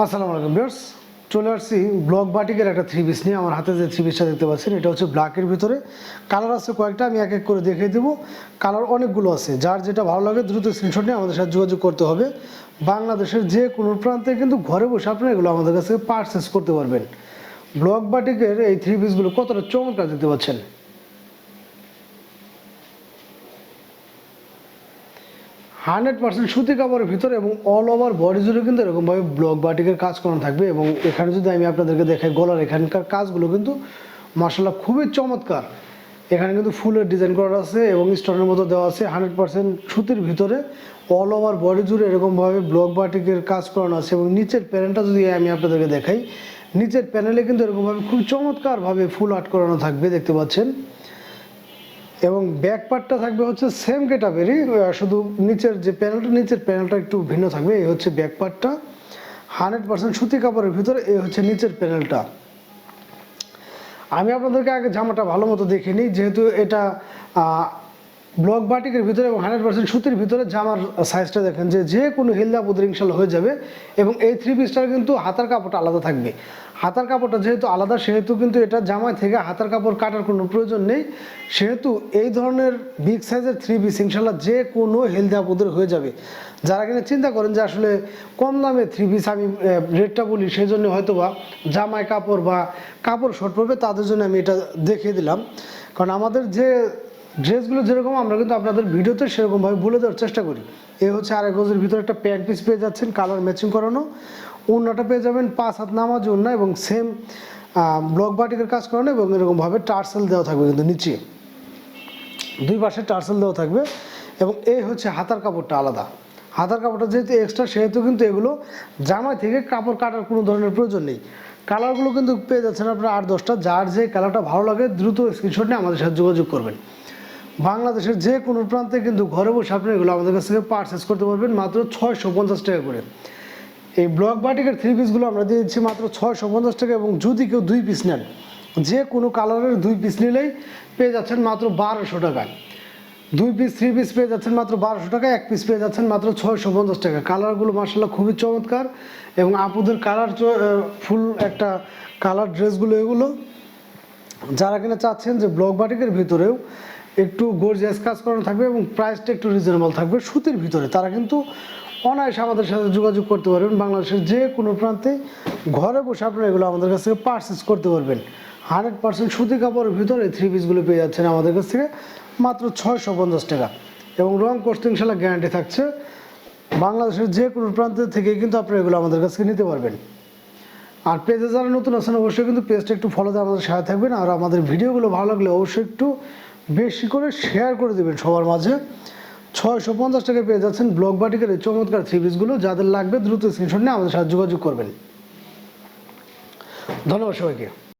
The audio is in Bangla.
আসসালামু আলাইকুম ভিউয়ার্স, চলে আসছি ব্লক বাটিকের একটা থ্রি পিস নিয়ে। আমার হাতে যে থ্রি পিসটা দেখতে পাচ্ছেন এটা হচ্ছে ব্ল্যাকের ভিতরে। কালার আছে কয়েকটা, আমি এক এক করে দেখিয়ে দেবো। কালার অনেকগুলো আছে, যার যেটা ভালো লাগে দ্রুত স্ক্রিনশট নিয়ে আমাদের সাথে যোগাযোগ করতে হবে। বাংলাদেশের যে কোনো প্রান্তে কিন্তু ঘরে বসে আপনারা এগুলো আমাদের কাছে পারচেস করতে পারবেন। ব্লক বাটিকের এই থ্রি পিসগুলো কতটা চমৎকার দেখতে পাচ্ছেন। 100% সুতি কাপড়ের ভিতরে এবং অল ওভার বডি জুড়ে কিন্তু এরকমভাবে ব্লক বাটিকের কাজ করানো থাকবে। এবং এখানে যদি আমি আপনাদেরকে দেখাই গলার এখানকার কাজগুলো কিন্তু মাশাআল্লাহ খুবই চমৎকার। এখানে কিন্তু ফুলের ডিজাইন করা আছে এবং স্টোনের মতো দেওয়া আছে। 100% সুতির ভিতরে অল ওভার বডি জুড়ে এরকমভাবে ব্লক বাটিকের কাজ করানো আছে। এবং নিচের প্যানেলটা যদি আমি আপনাদেরকে দেখাই, নিচের প্যানেলে কিন্তু এরকমভাবে খুব চমৎকারভাবে ফুল আর্ট করানো থাকবে, দেখতে পাচ্ছেন। এবং ব্যাক পার্টটা থাকবে হচ্ছে সেম গেটআপেরই, শুধু নিচের প্যানেলটা একটু ভিন্ন থাকবে। এই হচ্ছে ব্যাক পার্টটা 100% সুতি কাপড়ের ভিতরে। এই হচ্ছে নিচের প্যানেলটা। আমি আপনাদেরকে আগে জামাটা ভালো মতো দেখে নিই, যেহেতু এটা ব্লক বাটিকের ভিতরে এবং 100% সুতির ভিতরে। জামার সাইজটা দেখেন যে কোনো হেলদা পুদের ইনশাল্লাহ হয়ে যাবে। এবং এই থ্রি পিসটার কিন্তু হাতার কাপড়টা আলাদা থাকবে। হাতার কাপড়টা যেহেতু আলাদা, সেহেতু কিন্তু এটা জামায় থেকে হাতার কাপড় কাটার কোনো প্রয়োজন নেই। সেহেতু এই ধরনের বিগ সাইজের থ্রি পিস ইনশাল্লাহ যে কোনো হেলদি আপুদের হয়ে যাবে। যারা কিনা চিন্তা করেন যে আসলে কম দামে থ্রি পিস আমি রেটটা বলি, সেই জন্য হয়তো বা জামায় কাপড় বা কাপড় শর্ট পড়বে, তাদের জন্য আমি এটা দেখিয়ে দিলাম। কারণ আমাদের যে ড্রেসগুলো যেরকম আমরা কিন্তু আপনাদের ভিডিওতে সেরকমভাবে বলে দেওয়ার চেষ্টা করি। এই হচ্ছে আড়াই গজের ভিতরে একটা প্যান্ট পিস পেয়ে যাচ্ছেন, কালার ম্যাচিং করানো। ওড়নাটা পেয়ে যাবেন 5 হাত নামাজ ওড়না এবং সেম ব্লক বাটিকের কাজ করানো। এবং এরকমভাবে টার্সেল দেওয়া থাকবে কিন্তু নিচে দুই পাশে টার্সেল দেওয়া থাকবে। এবং এই হচ্ছে হাতার কাপড়টা আলাদা। হাতার কাপড়টা যেহেতু এক্সট্রা, সেহেতু কিন্তু এগুলো জামাই থেকে কাপড় কাটার কোনো ধরনের প্রয়োজন নেই। কালারগুলো কিন্তু পেয়ে যাচ্ছেন আপনারা 8-10টা। যার যে কালারটা ভালো লাগে দ্রুত স্ক্রিনশট নিয়ে আমাদের সাথে যোগাযোগ করবেন। বাংলাদেশের যে কোনো প্রান্তে কিন্তু ঘরে বসে আপনি এগুলো আমাদের কাছ থেকে পারচেস করতে পারবেন মাত্র 650 টাকা করে। এই ব্লক বাটিকের থ্রি পিসগুলো আমরা দিয়ে দিচ্ছি মাত্র 650 টাকা। এবং যদি কেউ 2 পিস নেন, যে কোনো কালারের 2 পিস নিলেই পেয়ে যাচ্ছেন মাত্র 1200 টাকা। 2 পিস 3 পিস পেয়ে যাচ্ছেন মাত্র 1200 টাকা, 1 পিস পেয়ে যাচ্ছেন মাত্র 650 টাকা। কালারগুলো মার্শাল্লাহ খুবই চমৎকার। এবং আপুদের কালার ফুল একটা কালার ড্রেসগুলো এগুলো। যারা কিনা চাচ্ছেন যে ব্লক বাটিকের ভিতরেও একটু গর্জিয়াস কাজ করানো থাকবে এবং প্রাইসটা একটু রিজনেবল থাকবে সুতির ভিতরে, তারা কিন্তু অনায়াসে আমাদের সাথে যোগাযোগ করতে পারবেন। বাংলাদেশের যে কোনো প্রান্তে ঘরে বসে আপনারা এগুলো আমাদের কাছ থেকে পারচেস করতে পারবেন। 100% সুতি কাপড়ের ভিতরে থ্রি পিসগুলো পেয়ে যাচ্ছেন আমাদের কাছ থেকে মাত্র 650 টাকা। এবং রং কস্ট ইনশাল্লাহ গ্যারান্টি থাকছে। বাংলাদেশের যে কোনো প্রান্ত থেকে কিন্তু আপনারা এগুলো আমাদের কাছ থেকে নিতে পারবেন। আর পেজে যারা নতুন আছেন অবশ্যই কিন্তু পেজটা একটু ফলো দিয়ে আমাদের সাথে থাকবেন। আর আমাদের ভিডিওগুলো ভালো লাগলে অবশ্যই একটু বেশি করে শেয়ার করে দেবেন সবার মাঝে। 650 টাকায় পেয়ে যাচ্ছেন ব্লক বাটিকের এই চমৎকার থ্রি পিসগুলো। যাদের লাগবে দ্রুত স্ক্রিনশট নিয়ে আমাদের সাথে যোগাযোগ করবেন। ধন্যবাদ সবাইকে।